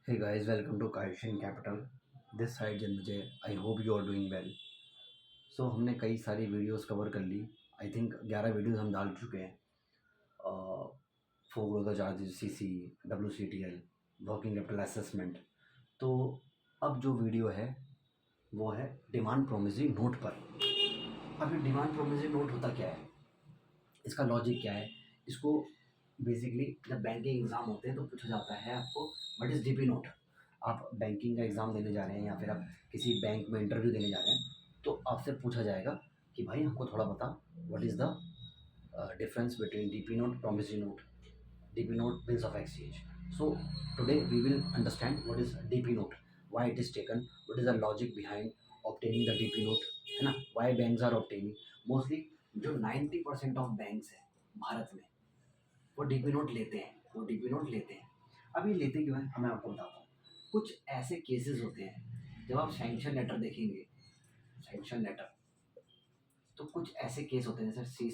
Hey guys, welcome to Kaishin Capital. This side Janmajay. I hope you are doing well. So हमने कई सारी videos cover कर ली. I think 11 videos हम डाल चुके हैं. Four growth charges, CC, WCTL, working capital assessment. तो अब जो वीडियो है वो है डिमांड प्रोमिसरी नोट पर. अब ये डिमांड प्रोमिसरी नोट होता क्या है, इसका लॉजिक क्या है, इसको बेसिकली जब बैंकिंग एग्ज़ाम होते हैं तो पूछा जाता है आपको व्हाट इज़ डीपी नोट. आप बैंकिंग का एग्ज़ाम देने जा रहे हैं या फिर आप किसी बैंक में इंटरव्यू देने जा रहे हैं तो आपसे पूछा जाएगा कि भाई हमको थोड़ा बता what is the difference between DP note, promissory note, DP note, bills of exchange. So today we will understand what is DP note, why it is taken, what is the logic behind obtaining the DP note, है ना, why banks are obtaining. Mostly जो 90% of banks हैं भारत में वो DP note लेते हैं, अब ये लेते क्यों हैं मैं आपको बताता हूँ. कुछ ऐसे केसेस होते हैं जब आप सैंक्शन लेटर देखेंगे, सैंक्शन लेटर, तो कुछ ऐसे केस होते हैं जैसे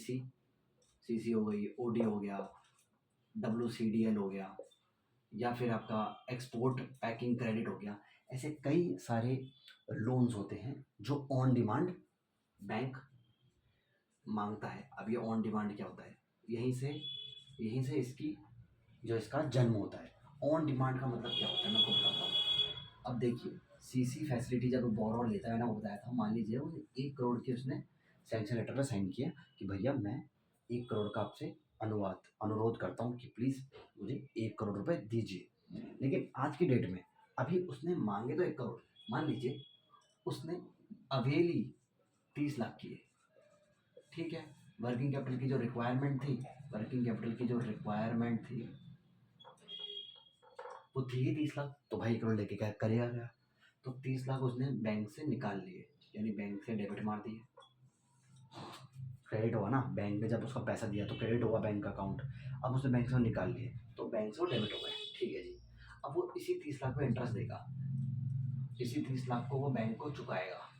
सीसी हो गई, ओडी हो गया, WCDL हो गया, या फिर आपका एक्सपोर्ट पैकिंग क्रेडिट हो गया. ऐसे कई सारे लोन्स होते हैं जो ऑन डिमांड बैंक मांगता है. अब ये ऑन डिमांड क्या होता है, यहीं से इसकी जो इसका जन्म होता है. ऑन डिमांड का मतलब क्या होता है मैं आपको बताता हूँ. अब देखिए, सीसी फैसिलिटी जब बोरोवर लेता है, मैंने आपको बताया था, मान लीजिए उसने 1 करोड़ की उसने सैंक्शन लेटर पर साइन किया कि भैया मैं 1 करोड़ का आपसे अनुरोध करता हूँ कि प्लीज़ मुझे 1 करोड़ रुपए दीजिए. लेकिन आज की डेट में अभी उसने मांगे तो 1 करोड़, मान लीजिए उसने अवेली 30 लाख की है, ठीक है. वर्किंग कैपिटल की जो रिक्वायरमेंट थी वो थी ही 30 लाख, तो भाई 1 करोड़ लेके क्या करेगा क्या. तो 30 लाख उसने बैंक से निकाल लिए, यानी बैंक से डेबिट मार दिए. क्रेडिट हुआ ना, बैंक ने जब उसका पैसा दिया तो क्रेडिट हुआ बैंक का अकाउंट. अब उसने बैंक से वो निकाल लिए तो बैंक से वो डेबिट हो गए, ठीक है जी. अब वो इसी 30 लाख पे इंटरेस्ट देगा, इसी 30 लाख को वो बैंक को चुकाएगा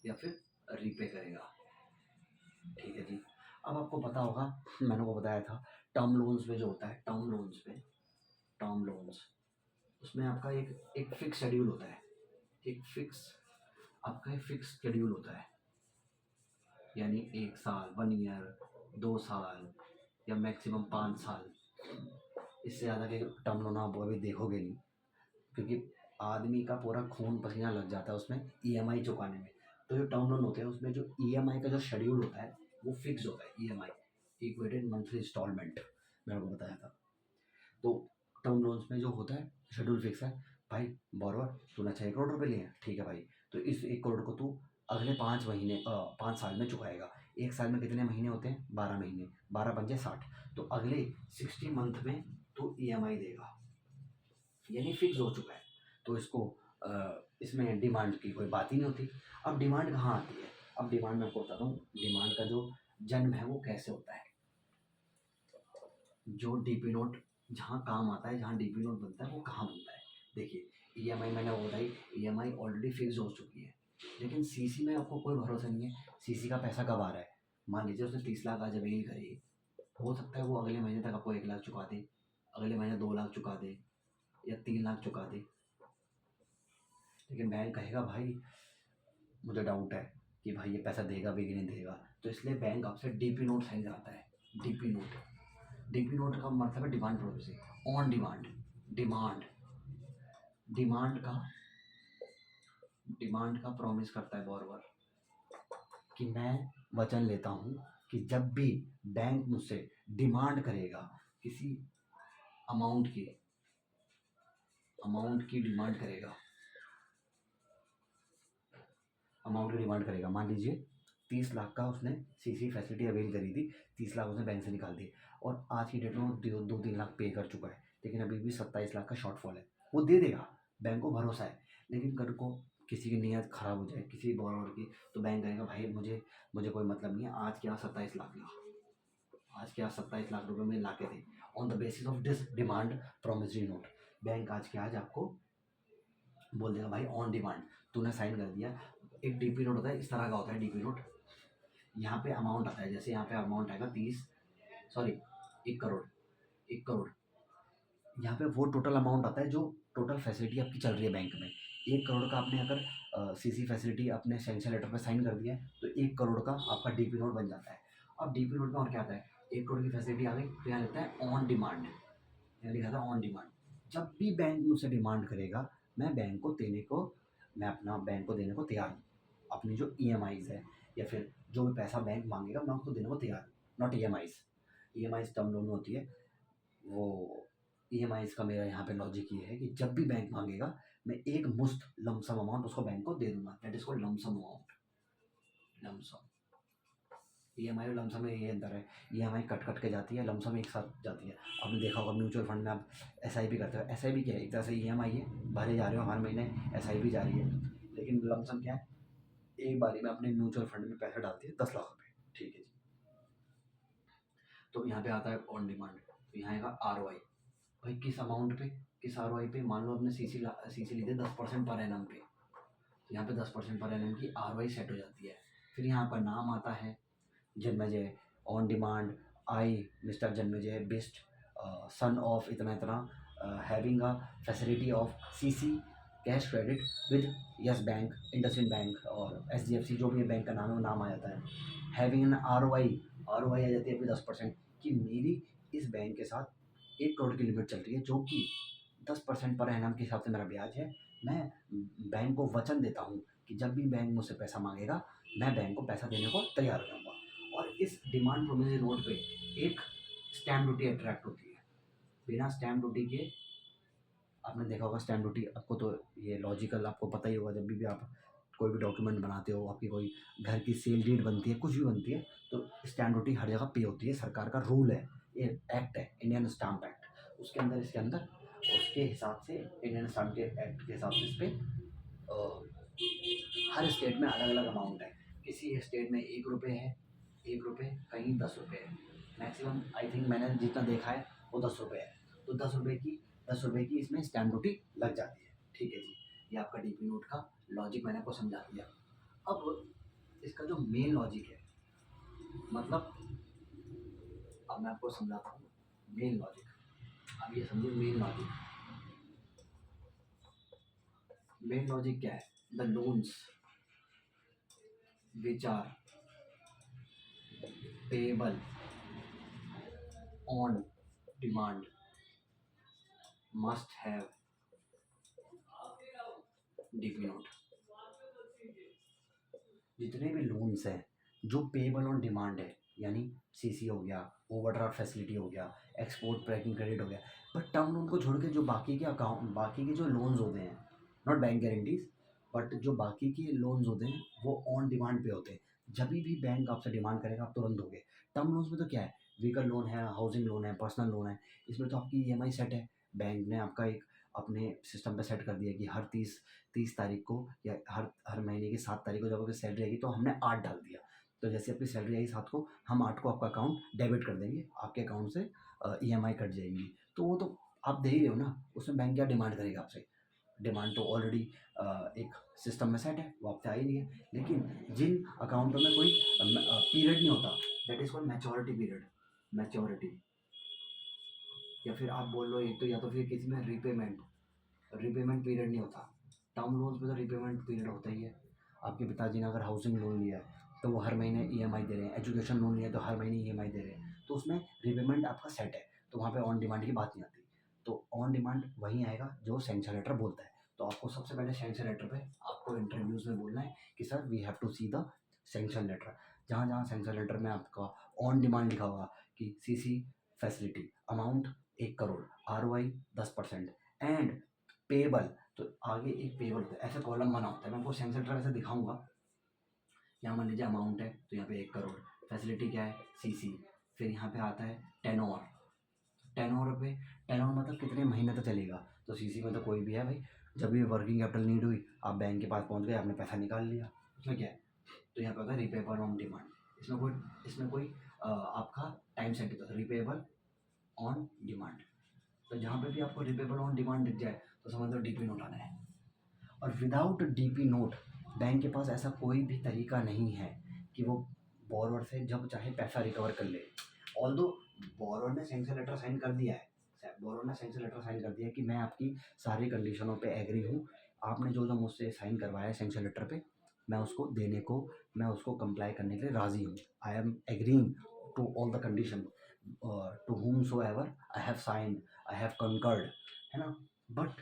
या फिर रीपे करेगा, ठीक है जी. अब आपको पता होगा, मैंने आपको बताया था, टर्म लोन्स में जो होता है, टर्म लोन्स उसमें आपका एक फिक्स शेड्यूल होता है, एक फिक्स शेड्यूल होता है. यानी 1 साल, 1 ईयर, 2 साल या मैक्सिमम 5 साल. इससे ज़्यादा के टर्म लोन आप अभी देखोगे नहीं, क्योंकि आदमी का पूरा खून पसीना लग जाता है उसमें EMI चुकाने में. तो जो टर्म लोन होते हैं उसमें जो EMI का जो शेड्यूल होता है वो फिक्स होता है. EMI, इक्वेटेड मंथली इंस्टॉलमेंट, मैंने आपको बताया था. तो टर्म लोन्स में जो होता है शेड्यूल फिक्स है. भाई बोरोवर, तूने अच्छा 1 करोड़ रुपये लिए हैं, ठीक है भाई, तो इस 1 करोड़ को तू अगले 5 महीने 5 साल में चुकाएगा. एक साल में कितने महीने होते हैं, 12 महीने, 12 पंजे 60, तो अगले 60 मंथ में तू EMI देगा, यानी फिक्स हो चुका है. तो इसमें डिमांड की कोई बात ही नहीं होती. अब डिमांड कहाँ आती है, अब डिमांड मैं आपको बताता हूँ डिमांड का जो जन्म है वो कैसे होता है. जो डीपी नोट जहाँ काम आता है, जहाँ डीपी नोट बनता है वो कहाँ बनता है. देखिए, EMI मैंने वो बताई, EMI ऑलरेडी फिक्स हो चुकी है. लेकिन सीसी में आपको कोई भरोसा नहीं है, सीसी का पैसा कब आ रहा है. मान लीजिए उसने 30 लाख आज अवेल करी, हो सकता है वो अगले महीने तक आपको 1 लाख चुका दे, अगले महीने 2 लाख चुका दे या 3 लाख चुका दे. लेकिन बैंक कहेगा भाई मुझे डाउट है कि भाई ये पैसा देगा भी कि नहीं देगा, तो इसलिए बैंक आपसे डीपी नोट साइन कराता है. डीपी नोट का मतलब है demand promissory, on demand. Demand demand का डिमांड का प्रॉमिस करता है बोरोवर कि मैं वचन लेता हूँ कि जब भी बैंक मुझसे डिमांड करेगा किसी अमाउंट की डिमांड करेगा, मान लीजिए 30 लाख का उसने सीसी फैसिलिटी अवेल करी थी, 30 लाख उसने बैंक से निकाल दिए और आज की डेट में वो 2-3 लाख पे कर चुका है, लेकिन अभी भी 27 लाख का शॉर्टफॉल है. वो दे देगा, बैंक को भरोसा है. लेकिन कल को किसी की नीयत खराब हो जाए, किसी बोरोवर की, तो बैंक कहेगा भाई मुझे कोई मतलब नहीं है, आज क्या 27 लाख ला, आज क्या 27 लाख रुपये में ला के दे. On the basis of this demand promissory note bank आज के आज आपको बोल देगा भाई ऑन डिमांड तूने साइन कर दिया. एक डीपी नोट होता है, इस तरह का होता है डीपी नोट. यहाँ पे अमाउंट आता है, जैसे यहाँ पे अमाउंट आएगा 30, सॉरी 1 करोड़, 1 करोड़ यहाँ पे वो टोटल अमाउंट आता है जो टोटल फैसिलिटी आपकी चल रही है बैंक में। 1 करोड़ का आपने अगर सीसी फैसिलिटी अपने सैंक्शन लेटर पे साइन कर दिया है तो 1 करोड़ का आपका डीपी नोट बन जाता है। अब डीपी नोट में और क्या आता है, 1 करोड़ की फैसिलिटी आ गई तो यहाँ लिखता है ऑन डिमांड, यहाँ लिखा था ऑन डिमांड। जब भी बैंक मुझसे डिमांड करेगा मैं अपना बैंक को देने को तैयार हूँ। अपनी जो ईएमआईज़ है या फिर जो भी पैसा बैंक मांगेगा मैं उसको देने को तैयार हूँ। Not EMIs, EMIs term loan होती है वो। ईएमआईज़ का मेरा यहाँ पे लॉजिक ये है कि जब भी बैंक मांगेगा मैं एक मुश्त लमसम अमाउंट उसको बैंक को दे दूंगा, that is called lump sum amount. Lump sum, EMI और लमसम में ये अंतर है, ईएमआई कट कट के जाती है, लमसम एक साथ जाती है। आपने देखा होगा म्यूचुअल फंड में आप एसआईपी करते हो, एसआईपी क्या है, एक तरह से ईएमआई है, भरे जा रहे हो हर महीने, एसआईपी जा रही है। लेकिन लमसम क्या है, एक बारी में अपने म्यूचुअल फंड में पैसा डालती है 10 लाख रुपये, ठीक है जी। तो यहाँ पे आता है ऑन डिमांड, तो यहाँ आएगा ROI। भाई किस अमाउंट पे, किस ROI पे, मान लो आपने सीसी ली थी 10% पर एनम पे, तो यहाँ पे 10% पर एनम की ROI सेट हो जाती है। फिर यहाँ पर नाम आता है Janmejay, on demand, I Mister Janmejay Bisht, son of इतना इतना, having a facility of CC cash credit with Yes Bank, IndusInd bank और SDFC, जो भी बैंक का नाम है वो नाम आ जाता है। हैविंग एन ROI आ जाती है अपनी 10%, कि मेरी इस बैंक के साथ 1 करोड़ की लिमिट चल रही है, जो कि 10% पर एनम के हिसाब से मेरा ब्याज है। मैं बैंक को वचन देता हूँ कि जब भी बैंक मुझसे पैसा मांगेगा मैं बैंक को पैसा देने को तैयार हो जाऊँगा। और इस डिमांड प्रोमिसरी नोट पे एक स्टैम्प ड्यूटी अट्रैक्ट होती है। बिना स्टैम्प ड्यूटी के, आपने देखा होगा स्टैम्प ड्यूटी, आपको तो ये लॉजिकल आपको पता ही होगा, जब भी आप कोई भी डॉक्यूमेंट बनाते हो, आपकी कोई घर की सेल डीड बनती है, कुछ भी बनती है, तो स्टैम्प ड्यूटी हर जगह पे होती है, सरकार का रूल है, ये एक्ट है इंडियन स्टाम्प एक्ट। उसके अंदर इसके अंदर उसके हिसाब से इंडियन स्टाम्प के एक्ट के हिसाब से इस पर हर स्टेट में अलग अलग अमाउंट है। किसी स्टेट में 1 रुपये है, 1 रुपये, कहीं 10 रुपये है। मैक्सिमम आई थिंक मैंने जितना देखा है वो 10 रुपये है। तो 10 रुपये की इसमें स्टैम्प ड्यूटी लग जाती है, ठीक है जी। ये आपका डीपी नोट का लॉजिक मैंने आपको समझा दिया। अब इसका जो मेन लॉजिक है, मतलब अब मैं आपको समझाता हूँ मेन लॉजिक। अब ये समझिए मेन लॉजिक, मेन लॉजिक क्या है, the loans which are payable on demand must have DP note. जितने भी लोन्स हैं जो पेएबल ऑन डिमांड है, यानी सीसी हो गया, ओवरड्राफ्ट फैसिलिटी हो गया, एक्सपोर्ट ट्रैकिंग क्रेडिट हो गया, बट टर्म लोन को छोड़ के जो बाकी के जो लोन्स होते हैं, नॉट बैंक गारंटीज, बट जो बाकी के लोन्स होते हैं वो ऑन डिमांड पे होते हैं। जब भी बैंक आपसे डिमांड करेगा आप तुरंत दोगे। टर्म लोन्स में तो क्या है, व्हीकल लोन है, हाउसिंग लोन है, पर्सनल लोन है, इसमें तो आपकी ईएमआई सेट है। बैंक ने आपका एक अपने सिस्टम पे सेट कर दिया कि हर 30 तारीख को या हर हर महीने की 7 तारीख को जब आपकी सैलरी आएगी तो हमने 8 डाल दिया। तो जैसे आपकी सैलरी आई 7 को, हम 8 को आपका अकाउंट डेबिट कर देंगे, आपके अकाउंट से ईएमआई कट जाएगी। तो वो तो आप दे ही रहे हो ना, उसमें बैंक क्या डिमांड करेगा आपसे, डिमांड तो ऑलरेडी एक सिस्टम में सेट है, वो आपसे आ ही नहीं है। लेकिन जिन अकाउंटों में कोई पीरियड नहीं होता, that is called maturity period, maturity, या फिर आप बोल लो एक तो, या तो फिर किसी में रिपेमेंट पीरियड नहीं होता। टर्म लोन्स में तो रिपेमेंट पीरियड होता ही है। आपके पिताजी ने अगर हाउसिंग लोन लिया है तो वो हर महीने ईएमआई दे रहे हैं, एजुकेशन लोन लिया है तो हर महीने ईएमआई दे रहे हैं, तो उसमें रिपेमेंट आपका सेट है, तो वहाँ पे ऑन डिमांड की बात नहीं आती। तो ऑन डिमांड वही आएगा जो सैंक्शन लेटर बोलता है। तो आपको सबसे पहले सैंक्शन लेटर पे आपको इंटरव्यूज़ में बोलना है कि sir we have to see the sanction letter. जहाँ जहाँ सैंक्शन लेटर में आपका ऑन डिमांड लिखा होगा कि CC facility amount 1 crore, ROI 10% and payable, तो आगे एक पेबल होता है, ऐसा कॉलम बना होता है, मैं आपको सैंक्शन लेटर वैसे दिखाऊंगा। यहाँ मान लीजिए अमाउंट है तो यहाँ पे 1 करोड़, फैसिलिटी क्या है सीसी, फिर यहाँ पे आता है टेनोर, टेनोर पे, टेनोर मतलब कितने महीने तक चलेगा। तो सीसी में तो कोई भी है भाई, जब भी वर्किंग कैपिटल नीड हुई आप बैंक के पास पहुँच गए, आपने पैसा निकाल लिया, उसमें क्या है। तो यहाँ पे होता है रिपेबल ऑन डिमांड, इसमें कोई आपका टाइम सेट होता है, रिपेबल ऑन डिमांड। तो जहाँ पे भी आपको रिपेबल ऑन डिमांड दिख जाए तो समझ लो डीपी नोट आना है। और विदाउट डीपी नोट बैंक के पास ऐसा कोई भी तरीका नहीं है कि वो बोरोवर से जब चाहे पैसा रिकवर कर ले। ऑल्दो बोरोवर ने सैंक्शन लेटर साइन कर दिया है, बोरो ने सैंक्शन लेटर साइन कर दिया कि मैं आपकी सारी कंडीशनों पे एग्री हूँ, आपने जो जो मुझसे साइन करवाया है सैंक्शन लेटर पे, मैं उसको देने को, मैं उसको कंप्लाई करने के लिए राज़ी हूँ। I am agreeing to all the condition to whom soever I have signed, I have concurred, है ना। बट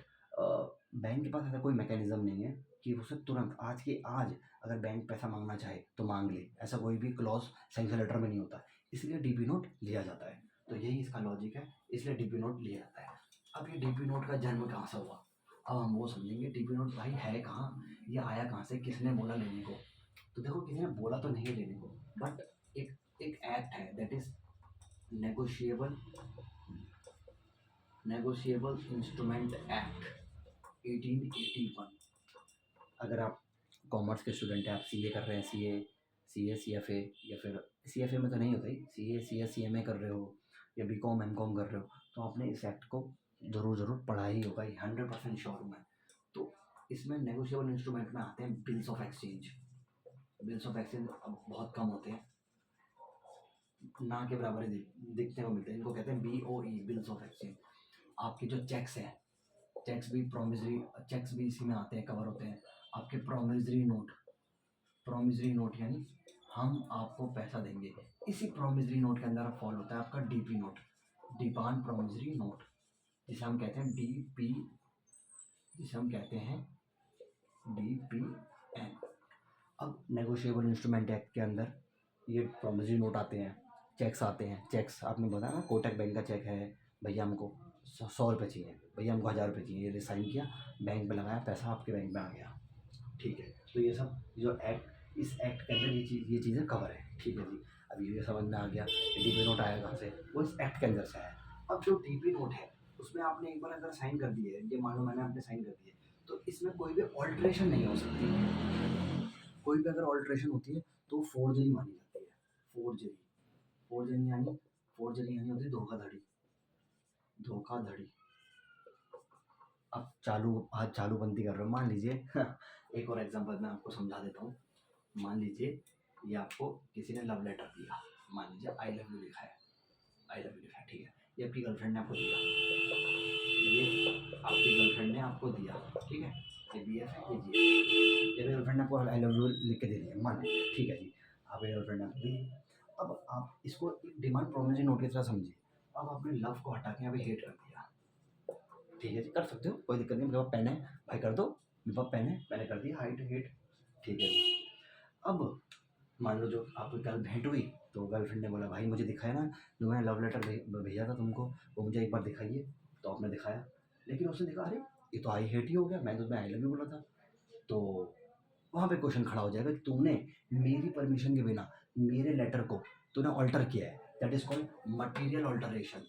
बैंक के पास ऐसा कोई मैकेनिज्म नहीं है कि उसे तुरंत आज के आज अगर बैंक पैसा मांगना चाहे तो मांग ले, ऐसा कोई भी क्लॉज सैंक्शन लेटर में नहीं होता, इसलिए डीपी नोट लिया जाता है। तो यही इसका लॉजिक है, इसलिए डीपी नोट लिया जाता है। अब ये डीपी नोट का जन्म कहाँ से हुआ, अब हम वो समझेंगे। डीपी नोट भाई है कहाँ, ये आया कहाँ से, किसने बोला लेने को। तो देखो किसी ने बोला तो नहीं है लेने को, बट एक एक एक्ट है that is negotiable negotiable instrument act 1881। अगर आप कॉमर्स के स्टूडेंट हैं, आप सीए कर रहे हैं, सीए सीएफए, या फिर सीएफए में तो नहीं होता ही, सीए सीएस सीएमए कर रहे हो या बीकॉम एमकॉम कर रहे हो, तो आपने इस एक्ट को ज़रूर पढ़ा ही होगा, 100% श्योर हूँ मैं। तो इसमें नेगोशिएबल इंस्ट्रूमेंट में आते हैं bills of exchange. Bills of exchange अब बहुत कम होते हैं, ना के बराबर ही दिखने को मिलते हैं, इनको कहते हैं BOE, बिल्स ऑफ एक्सचेंज। आपके जो चेक्स हैं, चेक्स भी प्रोमिसरी, चेक्स भी इसी में आते हैं, कवर होते हैं। आपके प्रोमिसरी नोट यानी हम आपको पैसा देंगे, इसी प्रोमिसरी नोट के अंदर फॉल होता है आपका DP note, demand promissory note, जिसे हम कहते हैं डीपी, जिसे हम कहते हैं DPN। अब नेगोशिएबल इंस्ट्रूमेंट एक्ट के अंदर ये प्रोमिसरी नोट आते हैं, चेक्स आते हैं। चेक्स आपने बताया ना, कोटक बैंक का चेक है, भैया हमको 100 रुपये चाहिए, भैया हमको 1000 रुपये चाहिए, ये साइन किया, बैंक में लगाया, पैसा आपके बैंक में आ गया, ठीक है। तो ये सब जो एक्ट, इस एक्ट के अंदर ये चीज़ें कवर है, ठीक है जी। अब ये समझ में आ गया डीपी नोट आया कहाँ से, वो इस एक्ट के अंदर से आया। अब जो डीपी नोट है उसमें आपने एक बार अगर साइन कर दिए, ये मान लो मैंने आपने साइन कर दिए, तो इसमें कोई भी ऑल्ट्रेशन नहीं हो सकती। कोई भी अगर ऑल्ट्रेशन होती है तो फोर्जरी मानी जाती है। फोर्जरी, फोर्जरी यानी होती है धोखाधड़ी, धोखाधड़ी। अब आज चालूबंदी कर रहे हो, मान लीजिए एक और एग्जांपल मैं आपको समझा देता हूँ। मान लीजिए ये आपको किसी ने लव लेटर दिया, मान लीजिए आई लव यू लिखा है, आई लव यू लिखा है, ठीक है। ये आपकी गर्लफ्रेंड ने आपको दिया, ये आपकी गर्लफ्रेंड ने आपको दिया, ठीक है। ये BF है, ये जी है। ये गर्लफ्रेंड ने आपको आई लव यू लिख के दे दिया, मान लीजिए, ठीक है जी। आपकी गर्लफ्रेंड ने आपको दी। अब आप इसको एक डिमांड प्रोमिसरी नोट की तरह समझिए। अब आपने लव को हटा के यहाँ पे हेट कर दिया, ठीक है जी, कर सकते हो, कोई दिक्कत नहीं। मेरे पास पेन है भाई, कर दो, मेरे पास पेन है, मैंने कर दिया हाइट हेट, ठीक है जी। अब मान लो जो आपकी कल भेंट हुई, तो गर्लफ्रेंड ने बोला भाई मुझे दिखाया ना, जो मैंने लव लेटर भेजा था तुमको, वो मुझे एक बार दिखाइए। तो आपने दिखाया, लेकिन उसने देखा अरे ये तो आई हेट ही हो गया, मैं तो तुम्हें आई लव यू बोला था। तो वहाँ पे क्वेश्चन खड़ा हो जाएगा कि तुमने मेरी परमिशन के बिना मेरे लेटर को तूने ऑल्टर किया है, that is called material alteration.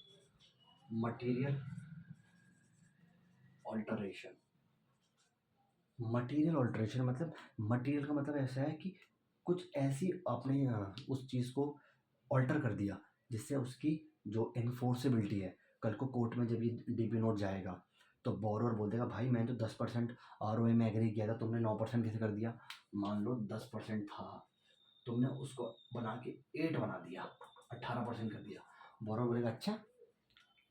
Material alteration, material alteration मतलब, मटीरियल का मतलब ऐसा है कि कुछ ऐसी आपने उस चीज़ को ऑल्टर कर दिया जिससे उसकी जो इन्फोर्सेबिलिटी है, कल को कोर्ट में जब ये डीपी नोट जाएगा तो बोरोवर बोल देगा भाई मैं तो 10% ROA में एग्री किया था, तुमने 9% कैसे कर दिया। मान लो 10% था, तुमने उसको बना के 8 बना दिया, 18% कर दिया। बोरोवर बोलेगा अच्छा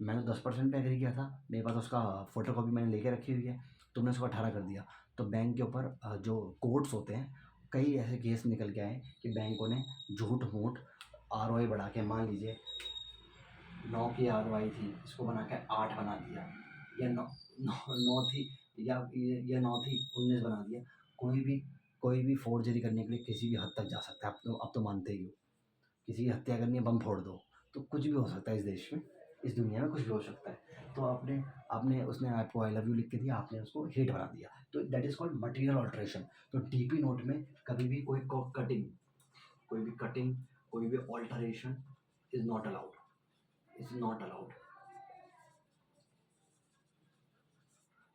मैंने 10% पे एग्री किया था, मेरे पास उसका फोटो कॉपी मैंने लेके रखी हुई है, तुमने उसको 18 कर दिया। तो बैंक के ऊपर जो कोर्ट्स होते हैं, कई ऐसे केस निकल के आए कि बैंकों ने झूठ मूठ ROI बढ़ा के, मान लीजिए 9 की ROI थी, इसको बना के 8 बना दिया, या 9 थी, या 9 थी 19 बना दिया। कोई भी फोर्जरी करने के लिए किसी भी हद तक जा सकता है, अब तो मानते ही हो। किसी की हत्या करनी है, बम फोड़ दो, तो कुछ भी हो सकता है इस देश में, इस दुनिया में कुछ भी हो सकता है। तो आपने आपने उसने आपको आई लव यू लिख के दिया, आपने उसको हेट बना दिया, तो that is called material alteration. तो डीपी नोट में कभी भी कोई भी कटिंग, कोई भी alteration is not allowed, is not allowed.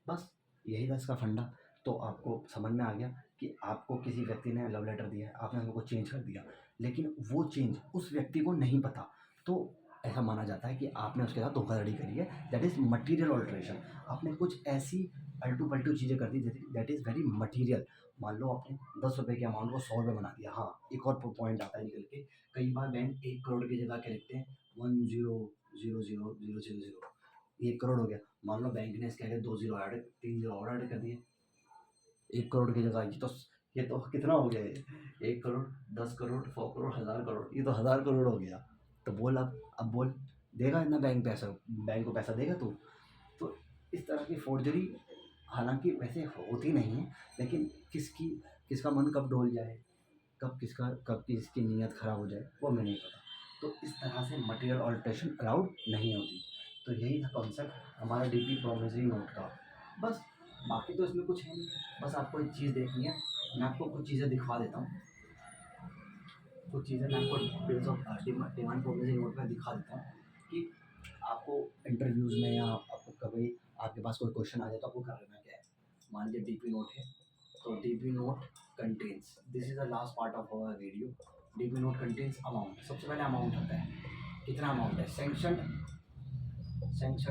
बस यही था इसका फंडा। तो आपको समझ में आ गया कि आपको किसी व्यक्ति ने लव लेटर दिया है, आपने उनको चेंज कर दिया, लेकिन वो चेंज उस व्यक्ति को नहीं पता, तो ऐसा माना जाता है कि आपने उसके साथ धोखाधड़ी करी है, दैट इज़ मटीरियल ऑल्ट्रेशन। आपने कुछ ऐसी अल्टू पल्टू चीज़ें कर दी दैट इज़ वेरी मटीरियल। मान लो आपने 10 रुपये के अमाउंट को 100 रुपये बना दिया। हाँ, एक और पॉइंट आता है निकल के, कई बार बैंक 1 करोड़ की जगह क्या लिखते हैं, 10000000। 1 करोड़ हो गया। मान लो बैंक ने इसके आगे 2 ज़ीरो ऐड 3 ज़ीरो और ऐड कर दिए, 1 करोड़ की जगह ये तो कितना हो गया ये? 1 करोड़, 10 करोड़, 100 करोड़, 1000 करोड़, ये तो 1000 करोड़ हो गया। तो बोल अब बोल, देगा इतना बैंक को पैसा देगा तू? तो इस तरह की फ़ोर्जरी हालाँकि वैसे होती नहीं है, लेकिन किसका मन कब डोल जाए, कब किसकी नीयत ख़राब हो जाए, वो हमें नहीं पता। तो इस तरह से मटेरियल अल्टरेशन अलाउड नहीं होती। तो यही था कॉन्सेप्ट हमारा डीपी प्रॉमिसरी नोट का। बस, बाकी तो इसमें कुछ है नहीं, बस आपको एक चीज़ देखनी है। मैं आपको कुछ चीज़ें दिखा देता हूँ, कुछ चीज़ें मैं आपको details of demand promissory note में दिखा देता हूँ कि आपको इंटरव्यूज़ में या आपको कभी आपके पास कोई क्वेश्चन आ जाए तो आपको करना क्या है। मान लीजिए डीपी नोट है, तो DP note contains, this is the last part of our video. DP note contains amount, सबसे पहले अमाउंट आता है, कितना अमाउंट है, सैंक्शन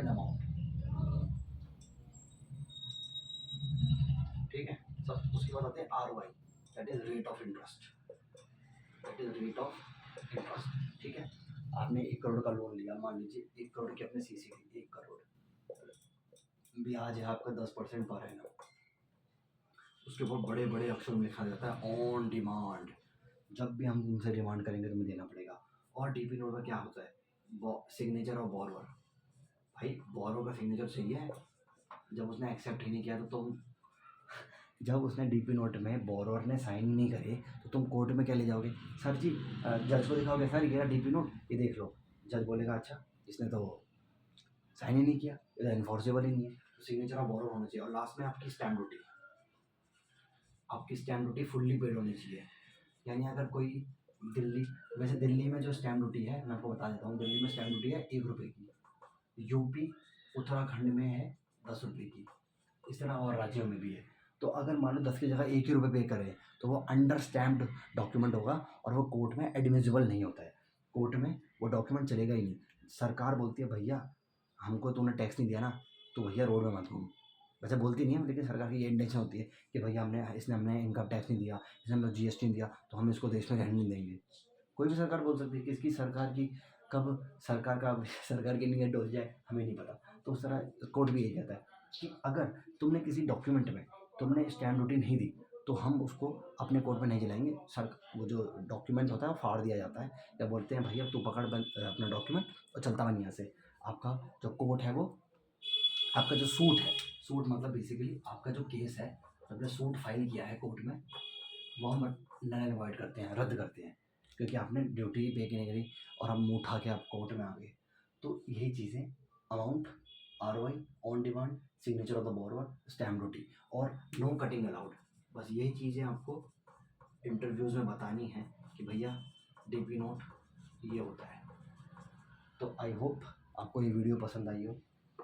अमाउंट, ठीक है। सब उसके बाद आते हैं ROI, that is rate of interest, ठीक है। आपने 1 करोड़ का लोन लिया, मान लीजिए 1 करोड़ की अपने CCD, 1 करोड़, ब्याज है आपका 10% पर है ना, उसके ऊपर बड़े बड़े अक्षर में लिखा जाता है ऑन डिमांड। जब भी हम तुमसे डिमांड करेंगे तुम्हें देना पड़ेगा। और डीपी नोट में क्या होता है, सिग्नेचर ऑफ बोरोवर, भाई बोरोवर का सिग्नेचर चाहिए। जब उसने एक्सेप्ट ही नहीं किया तो तुम जब उसने डीपी नोट में बोरोवर ने साइन ही नहीं करे तो तुम कोर्ट में क्या ले जाओगे, सर जी जज को दिखाओगे, सर ये डीपी नोट ये देख लो। जज बोलेगा अच्छा इसने तो साइन ही नहीं किया, ये इन्फोर्सेबल ही नहीं है। तो सिग्नेचर ऑफ बोरोवर होना चाहिए। और लास्ट में आपकी स्टैम्प ड्यूटी फुल्ली पेड होनी चाहिए। यानी अगर कोई वैसे दिल्ली में जो स्टैम्प ड्यूटी है मैं आपको बता देता हूँ, दिल्ली में स्टैम्प ड्यूटी है 1 रुपये की, यूपी उत्तराखंड में है 10 रुपये की, इस तरह और राज्यों में भी है। तो अगर मान लो 10 की जगह 1 ही रुपये पे करें तो वो अंडर स्टैम्प्ड डॉक्यूमेंट होगा और वो कोर्ट में एडमिसिबल नहीं होता है, कोर्ट में वो डॉक्यूमेंट चलेगा ही नहीं। सरकार बोलती है भैया हमको तूने टैक्स नहीं दिया ना, तो भैया रोड में मत घूम। वैसे बोलती नहीं है, लेकिन सरकार की ये इंटेंशन होती है कि भैया हमने इनकम टैक्स नहीं दिया, इसने हमें GST नहीं दिया, तो हम इसको देश में रहने नहीं देंगे। कोई भी सरकार बोल सकती है कि इसकी सरकार की कब सरकार की नीयत डोल जाए हमें नहीं पता। तो उस तरह कोर्ट भी यही कहता है कि अगर तुमने किसी डॉक्यूमेंट में तुमने स्टैम्प ड्यूटी नहीं दी तो हम उसको अपने कोर्ट में नहीं चलाएंगे। सर वो जो डॉक्यूमेंट होता है वो फाड़ दिया जाता है, या बोलते हैं भैया तू पकड़ अपना डॉक्यूमेंट और चलता बन यहाँ से। आपका जो कोर्ट है वो आपका जो सूट मतलब बेसिकली आपका जो केस है, आपने सूट फाइल किया है कोर्ट में, वो हम नल एंड वॉइड करते हैं, रद्द करते हैं, क्योंकि आपने ड्यूटी पे की नहीं करी और हम मुँह उठा के आप कोर्ट में आ गए। तो यही चीज़ें amount, ROI, on demand, signature of the borrower, stamp duty और नो कटिंग अलाउड, बस यही चीज़ें आपको इंटरव्यूज़ में बतानी है कि भैया डीपी नोट ये होता है। तो आई होप आपको ये वीडियो पसंद आई हो।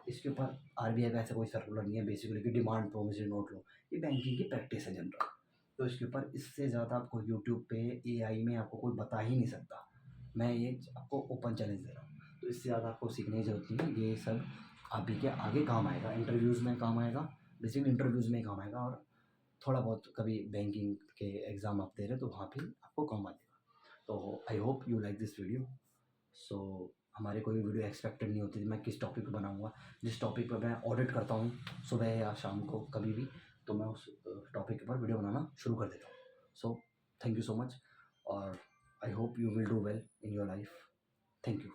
इसके ऊपर RBI का ऐसा कोई सर्कुलर नहीं है बेसिकली कि डिमांड प्रोमिसरी नोट लो, ये बैंकिंग की प्रैक्टिस है जनरल। तो इसके ऊपर इससे ज़्यादा आपको यूट्यूब पे AI में आपको कोई बता ही नहीं सकता। मैं ये आपको ओपन चैलेंज दे रहा हूँ। तो इससे ज़्यादा आपको सीखने की ज़रूरत नहीं है, ये सब आप ही के आगे काम आएगा, इंटरव्यूज़ में काम आएगा, बेसिकली इंटरव्यूज़ में काम आएगा। और थोड़ा बहुत कभी बैंकिंग के एग्ज़ाम आप दे रहे हो तो वहाँ पे आपको काम आ जाएगा। तो I hope you like this video. So हमारे कोई वीडियो एक्सपेक्टेड नहीं होती थी मैं किस टॉपिक पे बनाऊंगा। जिस टॉपिक पर मैं ऑडिट करता हूँ सुबह या शाम को कभी भी, तो मैं उस टॉपिक पर वीडियो बनाना शुरू कर देता हूँ। So thank you so much और I hope you will do well in your life. Thank you.